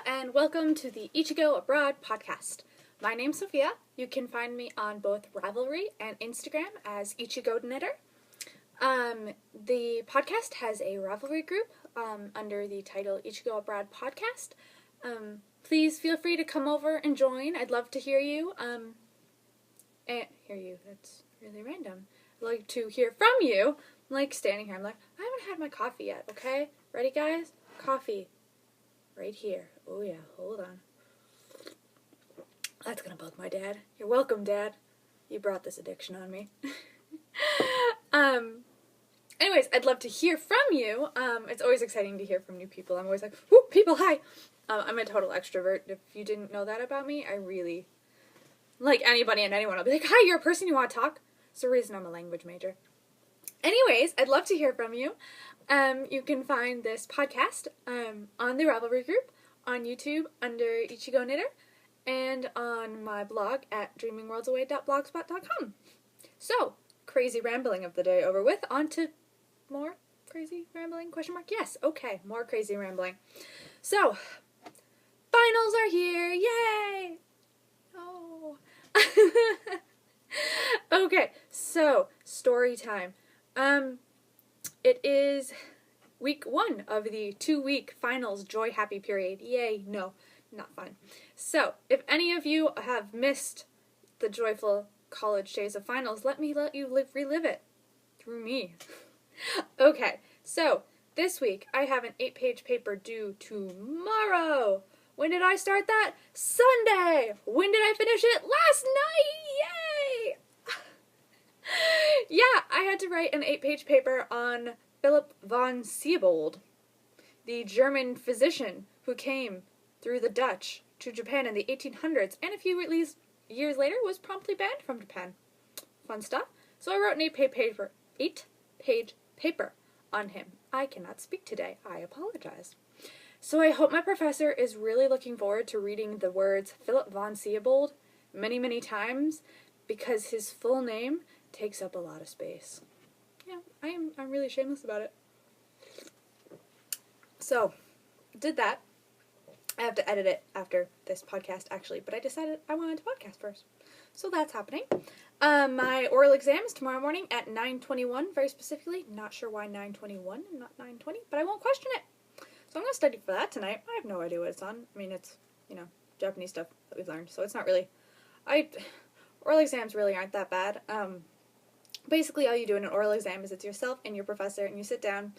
and welcome to the Ichigo Abroad Podcast. My name's Sophia. You can find me on both Ravelry and Instagram as Ichigo Knitter. The podcast has a Ravelry group under the title Ichigo Abroad Podcast. Please feel free to come over and join. I'd love to hear you. That's really random. I'd like to hear from you. I'm like standing here. I'm like, I haven't had my coffee yet, okay? Ready, guys? Coffee. Right here. Oh yeah, hold on. That's gonna bug my dad. You're welcome, Dad. You brought this addiction on me. Anyways, I'd love to hear from you. It's always exciting to hear from new people. I'm always like, whoop, people, hi. I'm a total extrovert. If you didn't know that about me, I really, like anybody and anyone, I'll be like, hi, you're a person you want to talk? It's the reason I'm a language major. Anyways, I'd love to hear from you. You can find this podcast on the Ravelry group, on YouTube under Ichigo Knitter, and on my blog at dreamingworldsaway.blogspot.com. So, crazy rambling of the day over with. On to more crazy rambling? ? Yes, okay, more crazy rambling. So, finals are here! Yay! Oh. Okay, so, story time. It is week 1 of the 2-week finals joy happy period. Yay, no, not fun. So, if any of you have missed the joyful college days of finals, let you relive it through me. Okay, so this week I have an 8-page paper due tomorrow. When did I start that? Sunday. When did I finish it? Last night. Yay! Yeah, I had to write an 8-page paper on Philip von Siebold, the German physician who came through the Dutch to Japan in the 1800s, and a few years later was promptly banned from Japan. Fun stuff. So I wrote an 8-page paper on him. I cannot speak today. I apologize. So I hope my professor is really looking forward to reading the words Philip von Siebold many, many times, because his full name takes up a lot of space. Yeah, I'm really shameless about it. So, did that. I have to edit it after this podcast, actually, but I decided I wanted to podcast first. So that's happening. My oral exam is tomorrow morning at 9:21, very specifically. Not sure why 9:21 and not 9:20, but I won't question it. So I'm going to study for that tonight. I have no idea what it's on. I mean, it's, Japanese stuff that we've learned, so it's not really... Oral exams really aren't that bad. Basically, all you do in an oral exam is it's yourself and your professor, and you sit down,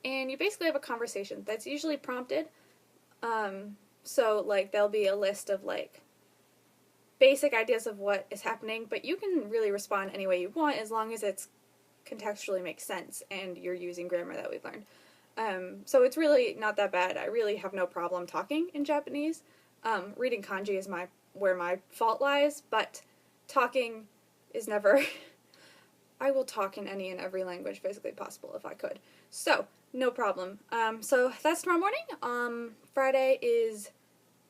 and you basically have a conversation that's usually prompted. So, there'll be a list of, basic ideas of what is happening, but you can really respond any way you want as long as it's contextually makes sense and you're using grammar that we've learned. So it's really not that bad. I really have no problem talking in Japanese. Reading kanji is where my fault lies, but talking is never... I will talk in any and every language basically possible if I could. So, no problem. So that's tomorrow morning. Friday is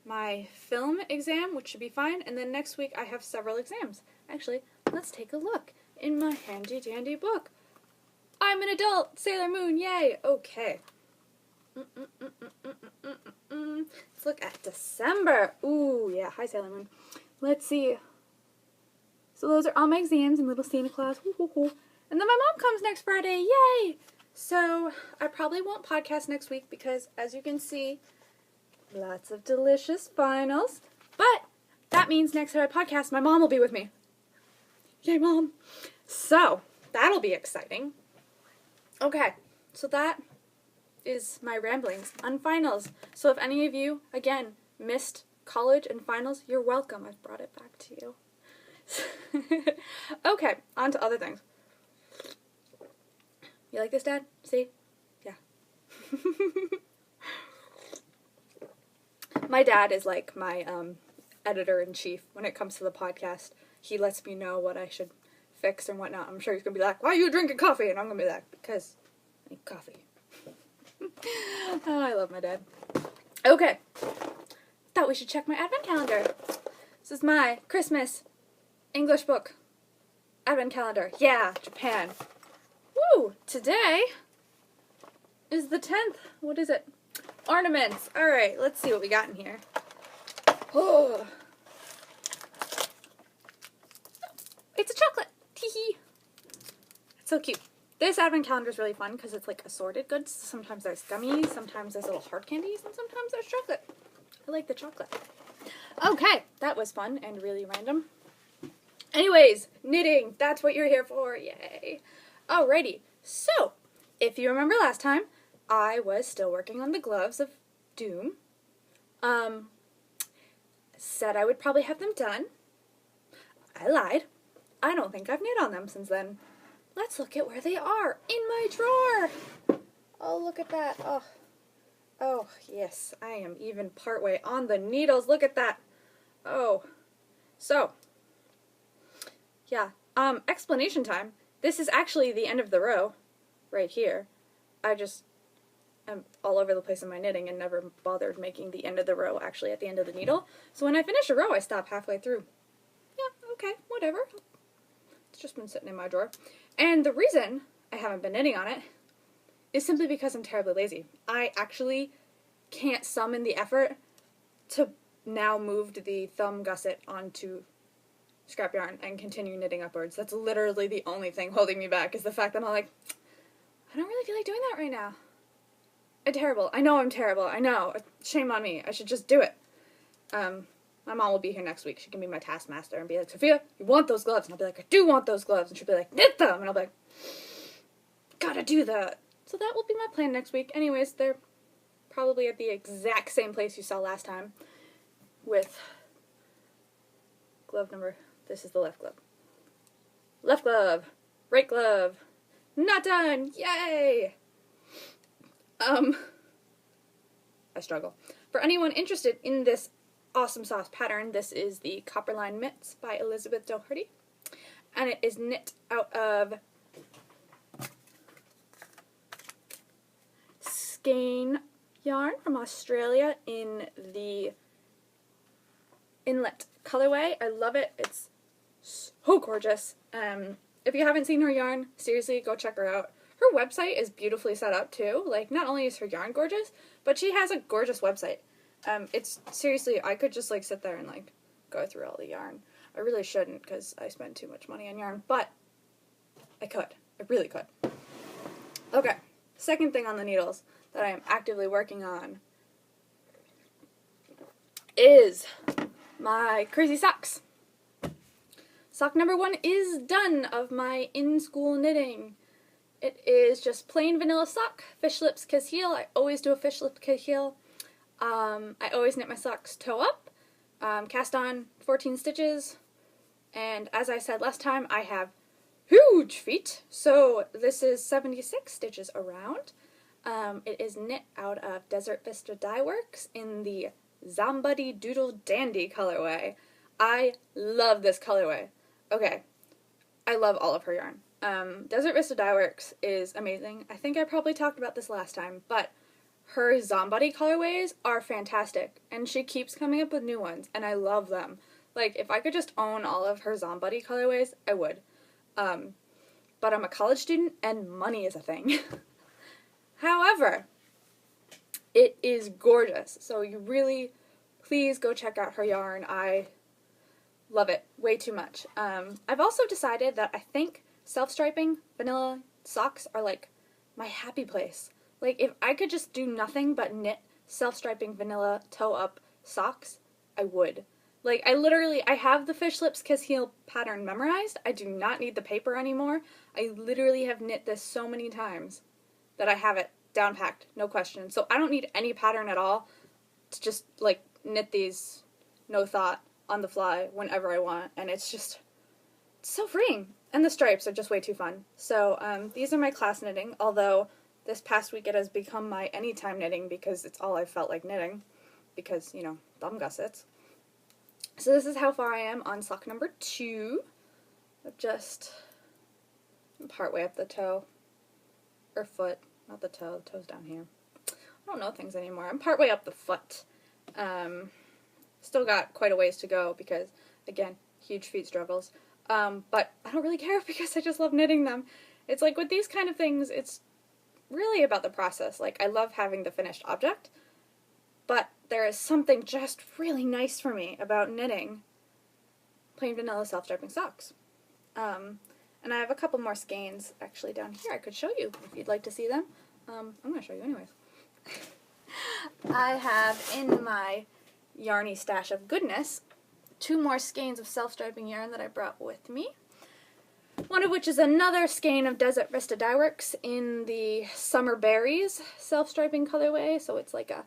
my film exam, which should be fine. And then next week I have several exams. Actually, let's take a look in my handy dandy book. I'm an adult! Sailor Moon, yay! Okay. Let's look at December. Ooh, yeah, hi Sailor Moon. Let's see. So those are all my exams and little Santa Claus. And then my mom comes next Friday. Yay! So I probably won't podcast next week because, as you can see, lots of delicious finals. But that means next time I podcast, my mom will be with me. Yay, Mom! So that'll be exciting. Okay, so that is my ramblings on finals. So if any of you, again, missed college and finals, you're welcome. I've brought it back to you. Okay, on to other things. You like this, Dad? See? Yeah. My dad is like my editor-in-chief when it comes to the podcast. He lets me know what I should fix and whatnot. I'm sure he's going to be like, why are you drinking coffee? And I'm going to be like, because I need coffee. Oh, I love my dad. Okay. Thought we should check my advent calendar. This is my Christmas English book advent calendar. Yeah, Japan. Woo! Today is the 10th. What is it? Ornaments. Alright, let's see what we got in here. Oh. It's a chocolate. Tee-hee. It's so cute. This advent calendar is really fun because it's like assorted goods. Sometimes there's gummies, sometimes there's little hard candies, and sometimes there's chocolate. I like the chocolate. Okay, that was fun and really random. Anyways, knitting. That's what you're here for. Yay. Alrighty. So, if you remember last time, I was still working on the gloves of Doom. Said I would probably have them done. I lied. I don't think I've knit on them since then. Let's look at where they are in my drawer. Oh, look at that. Oh, yes. I am even partway on the needles. Look at that. Oh. So, yeah. Explanation time. This is actually the end of the row right here. I just am all over the place in my knitting and never bothered making the end of the row actually at the end of the needle. So when I finish a row, I stop halfway through. Yeah, okay, whatever. It's just been sitting in my drawer. And the reason I haven't been knitting on it is simply because I'm terribly lazy. I actually can't summon the effort to now move the thumb gusset onto scrap yarn and continue knitting upwards. That's literally the only thing holding me back, is the fact that I'm like, I don't really feel like doing that right now. I'm terrible. I know I'm terrible. I know. Shame on me. I should just do it. My mom will be here next week. She can be my taskmaster and be like, Sophia, you want those gloves? And I'll be like, I do want those gloves. And she'll be like, knit them. And I'll be like, gotta do that. So that will be my plan next week. Anyways, they're probably at the exact same place you saw last time with glove number. This is the left glove. Left glove. Right glove. Not done. Yay! I struggle. For anyone interested in this awesome sauce pattern, this is the Copperline Mitts by Elizabeth Doherty. And it is knit out of skein yarn from Australia in the Inlet colorway. I love it. It's so gorgeous. If you haven't seen her yarn, seriously, go check her out. Her website is beautifully set up too. Like, not only is her yarn gorgeous, but she has a gorgeous website. It's seriously, I could just like sit there and like go through all the yarn. I really shouldn't because I spend too much money on yarn, but I could. I really could. Okay, second thing on the needles that I am actively working on is my crazy socks. Sock number 1 is done of my in-school knitting. It is just plain vanilla sock, fish lips kiss heel. I always do a fish lip kiss heel. I always knit my socks toe up, cast on 14 stitches, and as I said last time, I have huge feet, so this is 76 stitches around. It is knit out of Desert Vista Dye Works in the Zombuddy Doodle Dandy colorway. I love this colorway. Okay, I love all of her yarn. Desert Vista Dye Works is amazing. I think I probably talked about this last time, but her Zombuddy colorways are fantastic, and she keeps coming up with new ones, and I love them. Like, if I could just own all of her Zombuddy colorways, I would. But I'm a college student, and money is a thing. However, it is gorgeous, so you really, please go check out her yarn. I love it way too much. I've also decided that I think self-striping vanilla socks are like my happy place. Like, if I could just do nothing but knit self-striping vanilla toe-up socks, I would. Like, I have the fish lips kiss heel pattern memorized. I do not need the paper anymore. I literally have knit this so many times that I have it down packed, no question. So I don't need any pattern at all to just, like, knit these, no thought, on the fly, whenever I want. And it's just, it's so freeing. And the stripes are just way too fun. So these are my class knitting, although this past week it has become my anytime knitting because it's all I've felt like knitting. Because, you know, thumb gussets. So this is how far I am on sock number 2. I'm just partway up the toe. Or foot. Not the toe. The toe's down here. I don't know things anymore. I'm partway up the foot. Still got quite a ways to go because, again, huge feet struggles. But I don't really care because I just love knitting them. It's like with these kind of things, it's really about the process. Like, I love having the finished object. there is something just really nice for me about knitting plain vanilla self-striping socks. And I have a couple more skeins actually down here I could show you if you'd like to see them. I'm going to show you anyways. I have in my yarny stash of goodness 2 more skeins of self-striping yarn that I brought with me. One of which is another skein of Desert Vista Dye Works in the Summer Berries self-striping colorway. So it's like a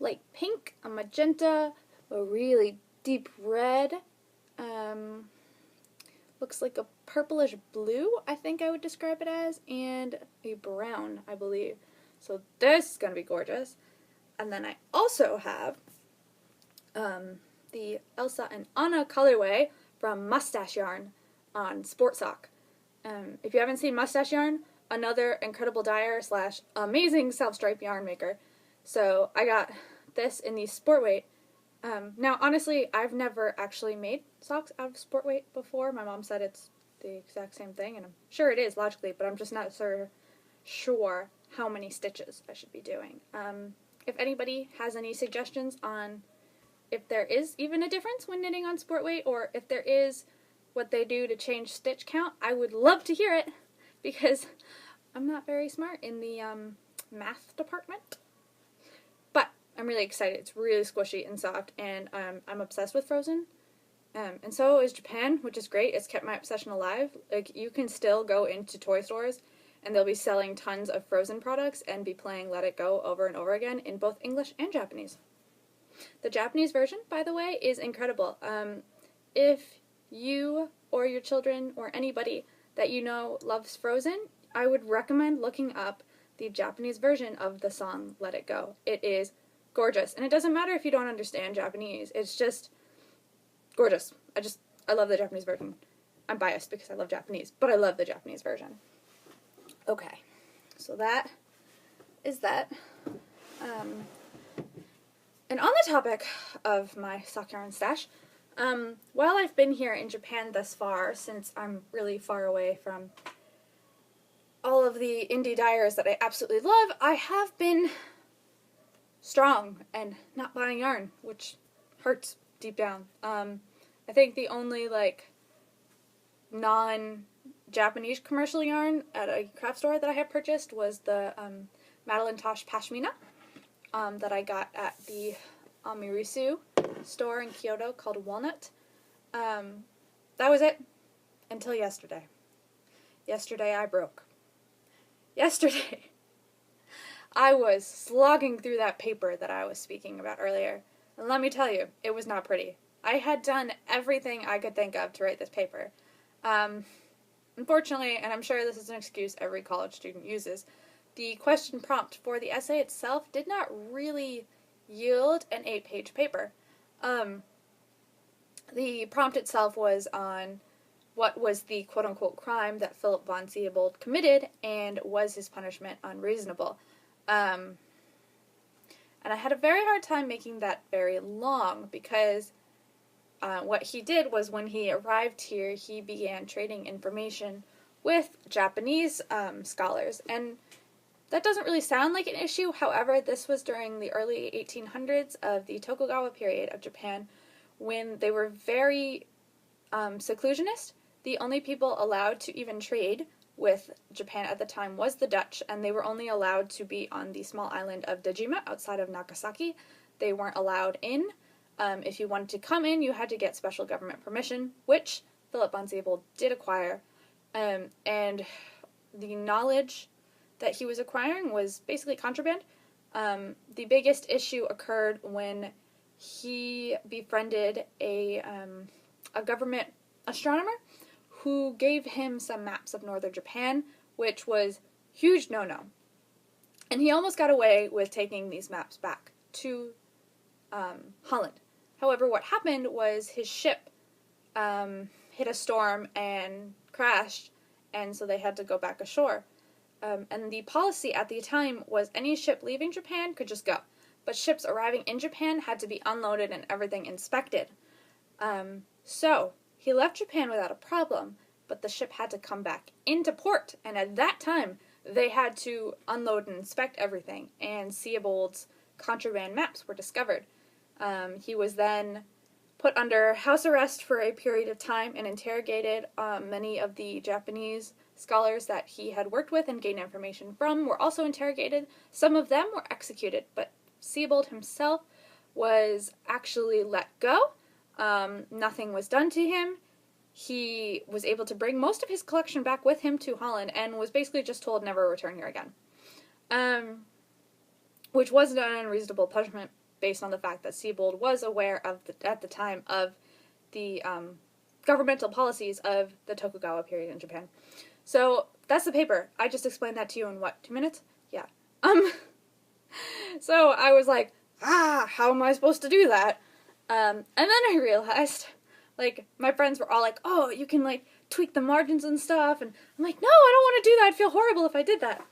light pink, a magenta, a really deep red, looks like a purplish blue, I think I would describe it as, and a brown, I believe. So this is going to be gorgeous. And then I also have the Elsa and Anna colorway from Mustache Yarn on Sport Sock. If you haven't seen Mustache Yarn, another incredible dyer / amazing self-stripe yarn maker. So I got this in the sport weight. Now, honestly, I've never actually made socks out of sport weight before. My mom said it's the exact same thing, and I'm sure it is logically, but I'm just not sure how many stitches I should be doing. If anybody has any suggestions on if there is even a difference when knitting on sport weight, or if there is, what they do to change stitch count, I would love to hear it, because I'm not very smart in the math department. But I'm really excited. It's really squishy and soft, and I'm obsessed with Frozen. And so is Japan, which is great. It's kept my obsession alive. Like, you can still go into toy stores, and they'll be selling tons of Frozen products and be playing Let It Go over and over again in both English and Japanese. The Japanese version, by the way, is incredible. If you or your children or anybody that you know loves Frozen, I would recommend looking up the Japanese version of the song Let It Go. It is gorgeous. And it doesn't matter if you don't understand Japanese. It's just gorgeous. I love the Japanese version. I'm biased because I love Japanese, but I love the Japanese version. Okay, so that is that. And on the topic of my sock yarn stash, while I've been here in Japan thus far, since I'm really far away from all of the indie dyers that I absolutely love, I have been strong and not buying yarn, which hurts deep down. I think the only, non-Japanese commercial yarn at a craft store that I have purchased was the Madeline Tosh Pashmina that I got at the Amirusu store in Kyoto called Walnut. That was it until yesterday. Yesterday I broke. Yesterday I was slogging through that paper that I was speaking about earlier. And let me tell you, it was not pretty. I had done everything I could think of to write this paper. Unfortunately, and I'm sure this is an excuse every college student uses, the question prompt for the essay itself did not really yield an 8-page paper. The prompt itself was on what was the quote-unquote crime that Philip von Siebold committed, and was his punishment unreasonable. And I had a very hard time making that very long, because what he did was, when he arrived here, he began trading information with Japanese scholars, and that doesn't really sound like an issue. However, this was during the early 1800s of the Tokugawa period of Japan, when they were very seclusionist. The only people allowed to even trade with Japan at the time was the Dutch, and they were only allowed to be on the small island of Dejima outside of Nagasaki. They weren't allowed in. If you wanted to come in, you had to get special government permission, which Philip von Siebold did acquire. And the knowledge that he was acquiring was basically contraband. The biggest issue occurred when he befriended a government astronomer who gave him some maps of northern Japan, which was huge no-no. And he almost got away with taking these maps back to Holland. However, what happened was his ship hit a storm and crashed, and so they had to go back ashore. And the policy at the time was any ship leaving Japan could just go, but ships arriving in Japan had to be unloaded and everything inspected. So he left Japan without a problem, but the ship had to come back into port, and at that time they had to unload and inspect everything, and Siebold's contraband maps were discovered. He was then put under house arrest for a period of time and interrogated. Many of the Japanese scholars that he had worked with and gained information from were also interrogated. Some of them were executed, but Siebold himself was actually let go. Nothing was done to him. He was able to bring most of his collection back with him to Holland and was basically just told never return here again. Which wasn't an unreasonable punishment based on the fact that Siebold was aware of, at the time, of the governmental policies of the Tokugawa period in Japan. So, that's the paper. I just explained that to you in, 2 minutes? Yeah. So, I was like, how am I supposed to do that? And then I realized, my friends were all like, oh, you can, tweak the margins and stuff, and I'm like, no, I don't want to do that. I'd feel horrible if I did that.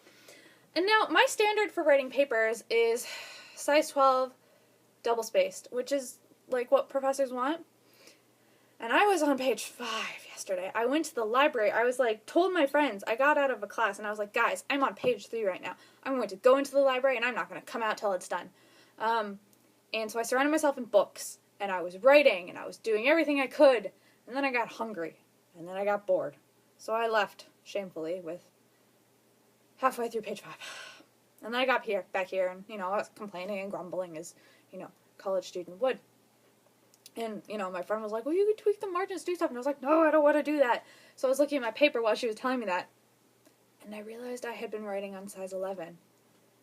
And now, my standard for writing papers is size 12, double-spaced, which is, what professors want. And I was on page 5 yesterday. I went to the library. I was, told my friends, I got out of a class, and I was like, guys, I'm on page 3 right now. I'm going to go into the library, and I'm not going to come out till it's done. And so I surrounded myself in books, and I was writing, and I was doing everything I could, and then I got hungry, and then I got bored. So I left, shamefully, with halfway through page 5. And then I got back here, and, I was complaining and grumbling as, college student would. And, my friend was like, well, you could tweak the margins, do stuff. And I was like, no, I don't want to do that. So I was looking at my paper while she was telling me that. And I realized I had been writing on size 11.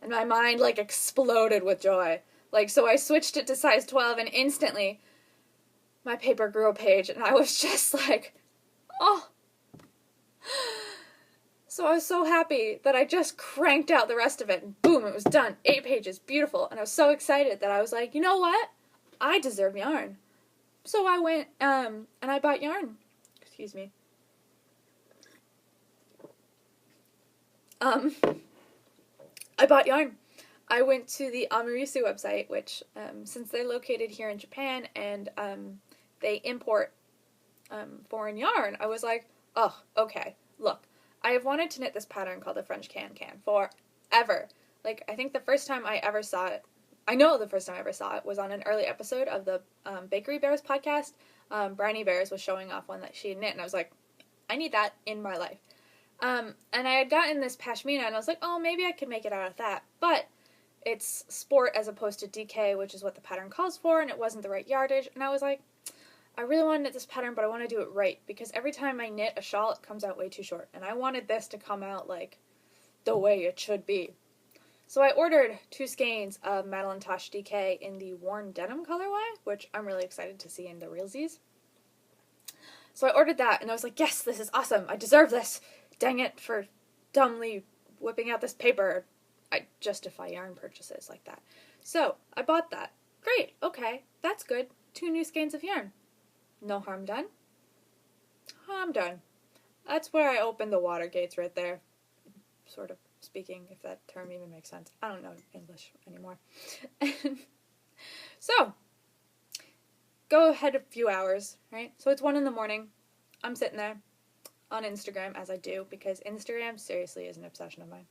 And my mind, exploded with joy. So I switched it to size 12, and instantly my paper grew a page. And I was just like, oh. So I was so happy that I just cranked out the rest of it. And boom, it was done. 8 pages. Beautiful. And I was so excited that I was like, you know what? I deserve yarn. So I went, and I bought yarn. Excuse me. I bought yarn. I went to the Amirisu website, which, since they're located here in Japan, and, they import, foreign yarn, I was like, oh, okay, look, I have wanted to knit this pattern called the French can-can forever. I think the first time I ever saw it, I know the first time I ever saw it was on an early episode of the Bakery Bears podcast. Brownie Bears was showing off one that she had knit, and I was like, I need that in my life. And I had gotten this pashmina, and I was like, oh, maybe I could make it out of that. But it's sport as opposed to DK, which is what the pattern calls for, and it wasn't the right yardage. And I was like, I really want to knit this pattern, but I want to do it right, because every time I knit a shawl, it comes out way too short. And I wanted this to come out, the way it should be. So I ordered 2 skeins of Madeline Tosh DK in the worn denim colorway, which I'm really excited to see in the realsies. So I ordered that, and I was like, yes, this is awesome. I deserve this. Dang it for dumbly whipping out this paper. I justify yarn purchases like that. So I bought that. Great. Okay. That's good. 2 new skeins of yarn. No harm done. I'm done. That's where I opened the water gates right there. Sort of. Speaking, if that term even makes sense. I don't know English anymore. So, go ahead a few hours, right? So it's 1 a.m. I'm sitting there on Instagram, as I do, because Instagram seriously is an obsession of mine.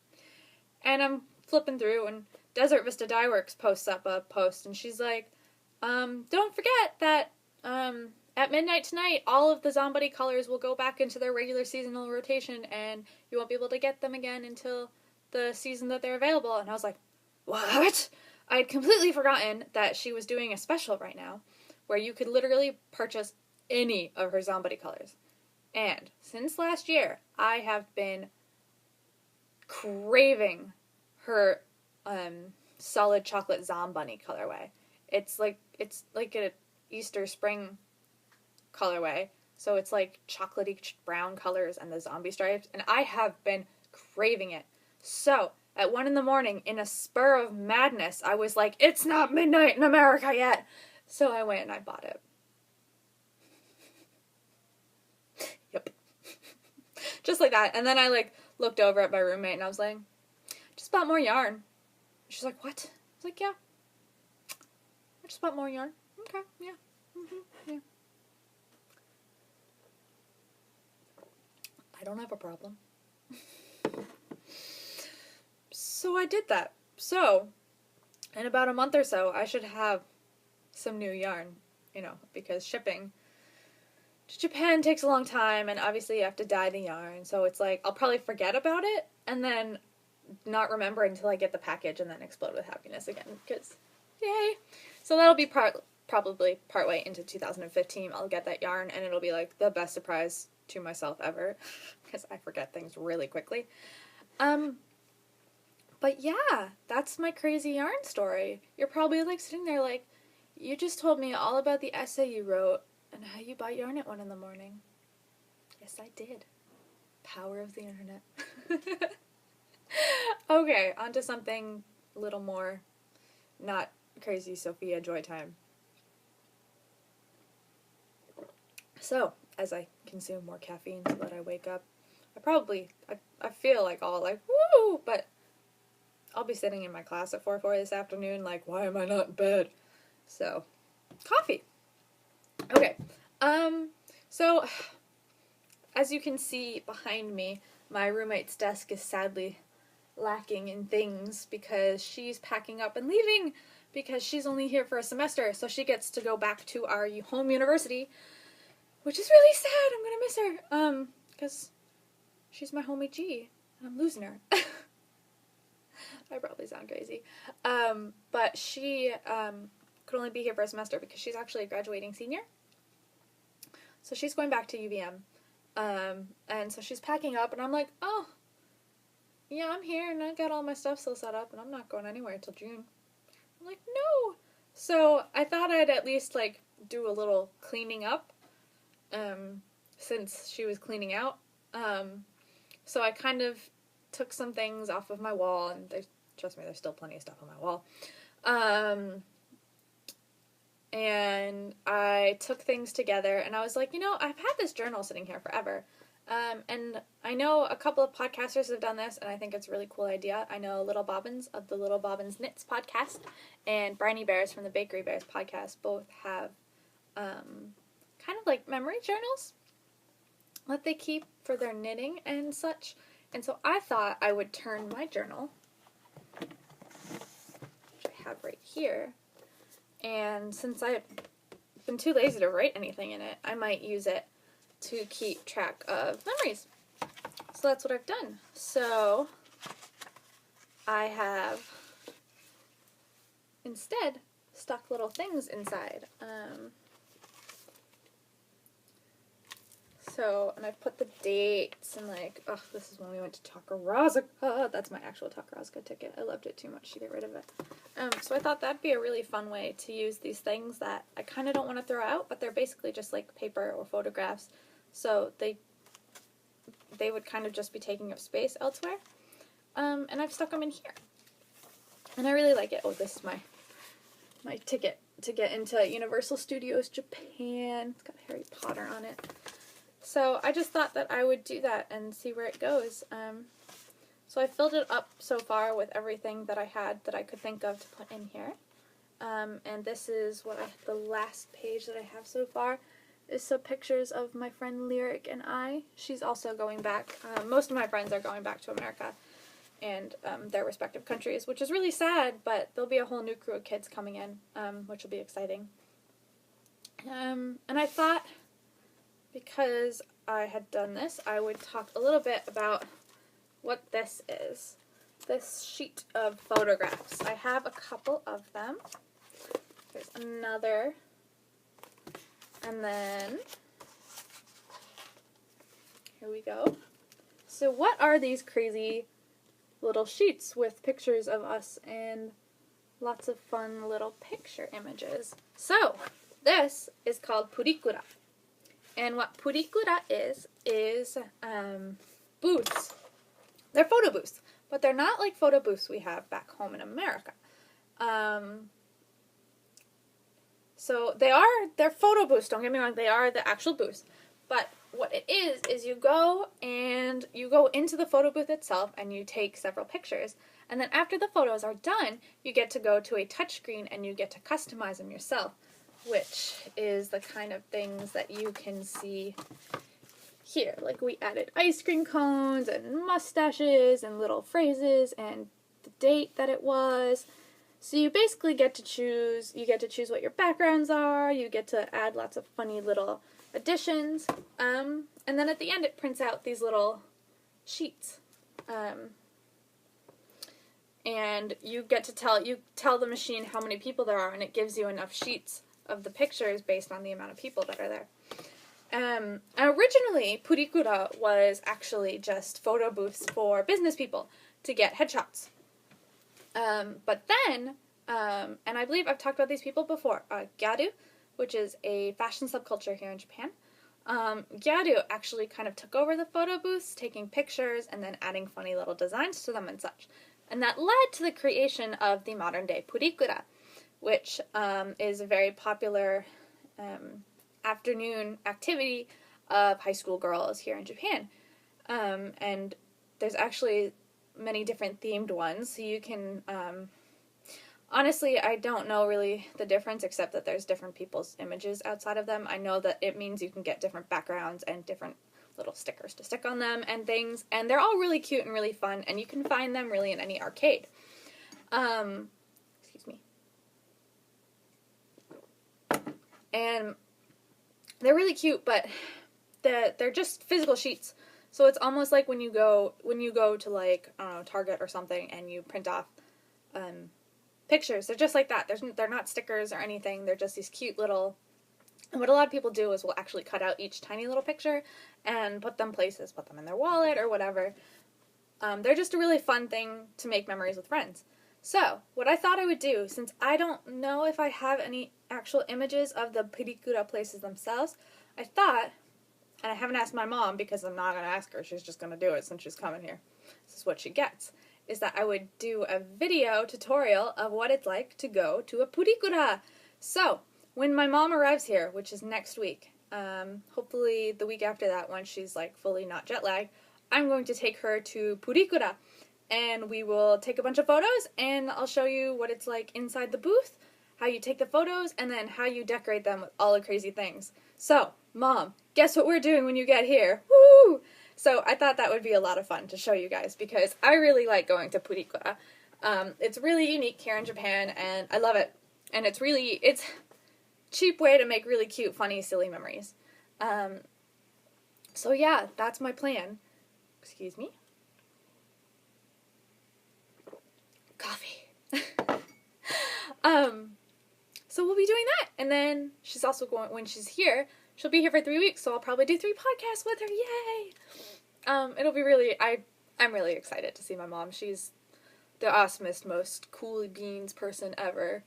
And I'm flipping through, and Desert Vista Dye Works posts up a post, and she's like, don't forget that, at midnight tonight, all of the Zombody colors will go back into their regular seasonal rotation, and you won't be able to get them again until the season that they're available. And I was like, what? I had completely forgotten that she was doing a special right now, where you could literally purchase any of her Zombody colors. And since last year, I have been craving her solid chocolate Zombunny colorway. It's like an Easter spring colorway. So it's chocolatey brown colors and the zombie stripes. And I have been craving it. So at 1 a.m, in a spur of madness, I was like, it's not midnight in America yet. So I went and I bought it. Yep. Just like that. And then I looked over at my roommate and I was like, just bought more yarn. She's like, what? I was like, yeah. I just bought more yarn. Okay, yeah. Yeah. I don't have a problem. So I did that. So, in about a month or so, I should have some new yarn, because shipping to Japan takes a long time, and obviously you have to dye the yarn, so it's like, I'll probably forget about it, and then not remember until I get the package, and then explode with happiness again, because, yay! So that'll be probably partway into 2015, I'll get that yarn, and it'll be, like, the best surprise to myself ever, because I forget things really quickly. But yeah, that's my crazy yarn story. You're probably, like, sitting there like, you just told me all about the essay you wrote, and how you bought yarn at 1 in the morning. Yes, I did. Power of the internet. Okay, on to something a little more not crazy Sophia joy time. So, as I consume more caffeine so that I wake up, I feel like all like, woo, but I'll be sitting in my class at 4:40 this afternoon like, why am I not in bed? So, coffee. Okay, so, as you can see behind me, my roommate's desk is sadly lacking in things because she's packing up and leaving because she's only here for a semester, so she gets to go back to our home university, which is really sad. I'm gonna miss her, because she's my homie G, and I'm losing her. I probably sound crazy, but she, could only be here for a semester because she's actually a graduating senior. So she's going back to UVM. And so she's packing up, and I'm like, oh, yeah, I'm here, and I got all my stuff still set up, and I'm not going anywhere until June. I'm like, no. So I thought I'd at least, like, do a little cleaning up, since she was cleaning out. So I kind of took some things off of my wall, and trust me, there's still plenty of stuff on my wall. And I took things together, and I was like, I've had this journal sitting here forever, and I know a couple of podcasters have done this, and I think it's a really cool idea. I know Little Bobbins of the Little Bobbins Knits podcast, and Briny Bears from the Bakery Bears podcast both have, kind of like memory journals that they keep for their knitting and such, and so I thought I would turn my journal, which I have right here. And since I've been too lazy to write anything in it, I might use it to keep track of memories. So that's what I've done. So I have instead stuck little things inside. And I've put the dates and this is when we went to Takarazuka. That's my actual Takarazuka ticket. I loved it too much to get rid of it. So I thought that'd be a really fun way to use these things that I kind of don't want to throw out, but they're basically just like paper or photographs. So they would kind of just be taking up space elsewhere. And I've stuck them in here. And I really like it. Oh, this is my ticket to get into Universal Studios Japan. It's got Harry Potter on it. So I just thought that I would do that and see where it goes. So I filled it up so far with everything that I had that I could think of to put in here. And this is the last page that I have so far is some pictures of my friend Lyric and I. She's also going back. Most of my friends are going back to America and their respective countries, which is really sad, but there'll be a whole new crew of kids coming in, which will be exciting. And I thought, because I had done this, I would talk a little bit about what this is. This sheet of photographs. I have a couple of them. There's another. And then, here we go. So what are these crazy little sheets with pictures of us and lots of fun little picture images? So, this is called purikura. And what purikura is booths. They're photo booths, but they're not like photo booths we have back home in America. So they're photo booths, don't get me wrong, they are the actual booths. But what it is you go into the photo booth itself and you take several pictures. And then after the photos are done, you get to go to a touchscreen and you get to customize them yourself, which is the kind of things that you can see here. Like, we added ice cream cones and mustaches and little phrases and the date that it was. So you basically get to choose what your backgrounds are, you get to add lots of funny little additions, and then at the end it prints out these little sheets. And you get to tell the machine how many people there are, and it gives you enough sheets of the pictures based on the amount of people that are there. Originally, purikura was actually just photo booths for business people to get headshots. But then, and I believe I've talked about these people before, gyaru, which is a fashion subculture here in Japan. Gyaru actually kind of took over the photo booths, taking pictures and then adding funny little designs to them and such. And that led to the creation of the modern-day purikura, which is a very popular afternoon activity of high school girls here in Japan. And there's actually many different themed ones, so you can... honestly, I don't know really the difference, except that there's different people's images outside of them. I know that it means you can get different backgrounds and different little stickers to stick on them and things, and they're all really cute and really fun, and you can find them really in any arcade. Excuse me. And they're really cute, but they're just physical sheets. So it's almost like when you go to like, I don't know, Target or something, and you print off pictures. They're just like that. They're not stickers or anything. They're just these cute little... And what a lot of people do is will actually cut out each tiny little picture and put them places, put them in their wallet or whatever. They're just a really fun thing to make memories with friends. So, what I thought I would do, since I don't know if I have any actual images of the purikura places themselves, I thought, and I haven't asked my mom because I'm not going to ask her, she's just going to do it since she's coming here. This is what she gets, is that I would do a video tutorial of what it's like to go to a purikura. So, when my mom arrives here, which is next week, hopefully the week after that, once she's like fully not jet lagged, I'm going to take her to purikura, and we will take a bunch of photos, and I'll show you what it's like inside the booth, how you take the photos, and then how you decorate them with all the crazy things. So, Mom, guess what we're doing when you get here? Woo! So I thought that would be a lot of fun to show you guys, because I really like going to purikura. It's really unique here in Japan, and I love it. And it's cheap way to make really cute, funny, silly memories. So yeah, that's my plan. Excuse me. Coffee. So we'll be doing that, and then she's also going, when she's here, she'll be here for 3 weeks, so I'll probably do 3 podcasts with her, yay! It'll be really, I'm really excited to see my mom. She's the awesomest, most cool beans person ever.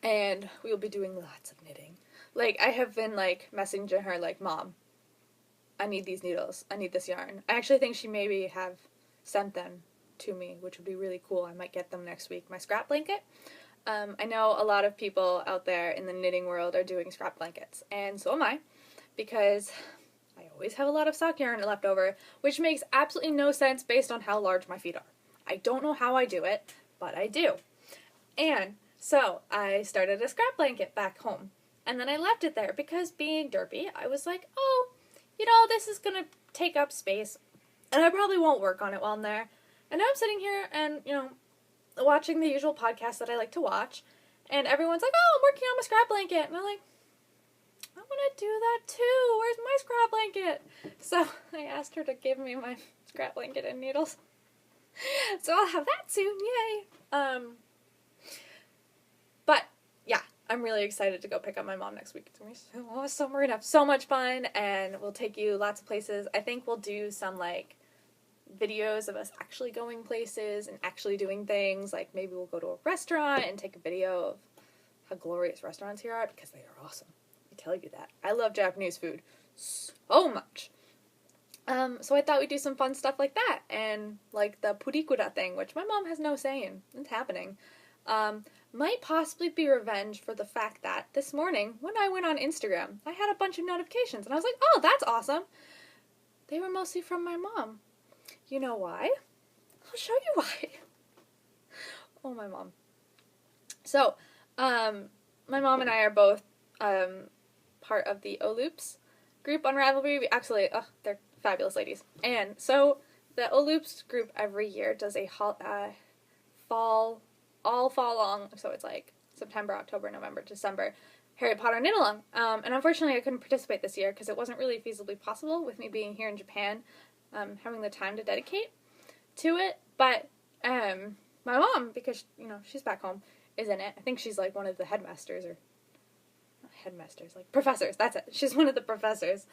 And we'll be doing lots of knitting. Like, I have been, like, messaging her, like, Mom, I need these needles. I need this yarn. I actually think she maybe have sent them to me, which would be really cool. I might get them next week. My scrap blanket. I know a lot of people out there in the knitting world are doing scrap blankets, and so am I, because I always have a lot of sock yarn left over, which makes absolutely no sense based on how large my feet are. I don't know how I do it, but I do. And so I started a scrap blanket back home, and then I left it there because, being derpy, I was like, oh, this is going to take up space, and I probably won't work on it while I'm there. And now I'm sitting here and, watching the usual podcasts that I like to watch, and everyone's like, oh, I'm working on my scrap blanket, and I'm like, I want to do that too. Where's my scrap blanket? So I asked her to give me my scrap blanket and needles. So I'll have that soon, yay! But yeah, I'm really excited to go pick up my mom next week. It's going to be so, we're going to have so much fun, and we'll take you lots of places. I think we'll do some, like, videos of us actually going places and actually doing things. Like, maybe we'll go to a restaurant and take a video of how glorious restaurants here are, because they are awesome. I tell you that. I love Japanese food so much. So I thought we'd do some fun stuff like that, and like the purikura thing, which my mom has no say in. It's happening. Might possibly be revenge for the fact that this morning, when I went on Instagram, I had a bunch of notifications, and I was like, oh, that's awesome. They were mostly from my mom. You know why? I'll show you why. Oh, my mom. So, my mom and I are both part of the O-Loops group on Ravelry. They're fabulous ladies. And so, the O-Loops group every year does a fall all fall long, so it's like September, October, November, December, Harry Potter knit-along. And unfortunately I couldn't participate this year because it wasn't really feasibly possible with me being here in Japan, having the time to dedicate to it. But my mom, because, she's back home, is in it. I think she's like one of the headmasters, or not headmasters, like professors, that's it. She's one of the professors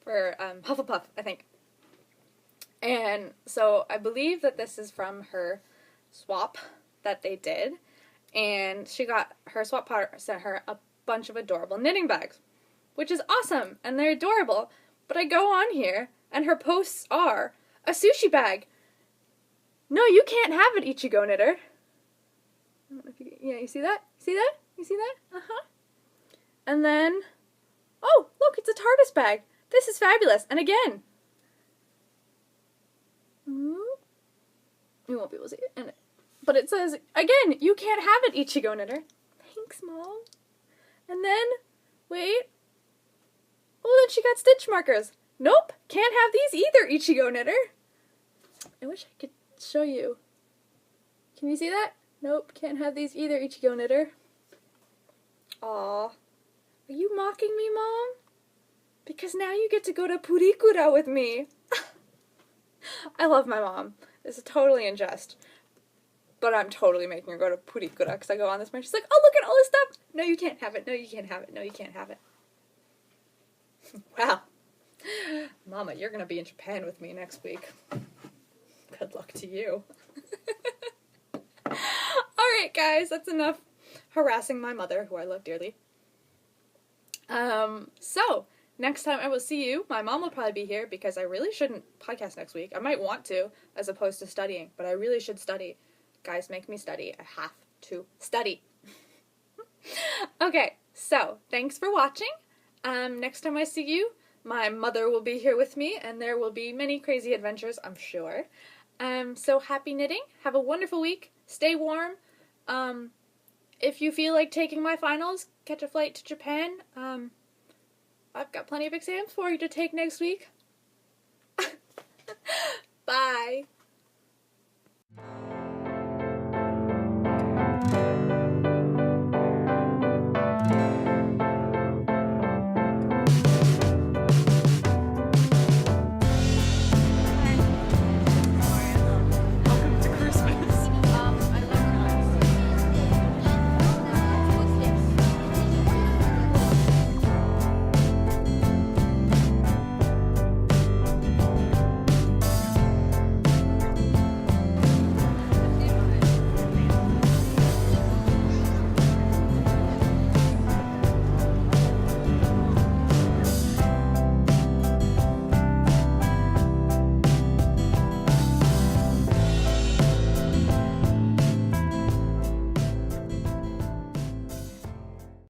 for Hufflepuff, I think. And so I believe that this is from her swap that they did. And her swap partner sent her a bunch of adorable knitting bags, which is awesome, and they're adorable. But I go on here, and her posts are a sushi bag. No, you can't have it, Ichigo Knitter. I don't know if you see that? See that? You see that? Uh-huh. And then, oh, look, it's a TARDIS bag. This is fabulous. And again, you won't be able to see it. But it says, again, you can't have it, Ichigo Knitter. Thanks, Mom. And then, wait. Oh, then she got stitch markers. Nope, can't have these either, Ichigo Knitter. I wish I could show you. Can you see that? Nope, can't have these either, Ichigo Knitter. Aw. Are you mocking me, Mom? Because now you get to go to purikura with me. I love my mom. This is totally in jest. But I'm totally making her go to purikura because I go on this much. She's like, oh, look at all this stuff. No, you can't have it. No, you can't have it. No, you can't have it. Wow. Mama, you're going to be in Japan with me next week. Good luck to you. Alright, guys, that's enough harassing my mother, who I love dearly. So, next time I will see you, my mom will probably be here because I really shouldn't podcast next week. I might want to, as opposed to studying, but I really should study. Guys, make me study. I have to study. Okay, so, thanks for watching. Next time I see you, my mother will be here with me, and there will be many crazy adventures, I'm sure. So happy knitting. Have a wonderful week. Stay warm. If you feel like taking my finals, catch a flight to Japan. I've got plenty of exams for you to take next week. Bye.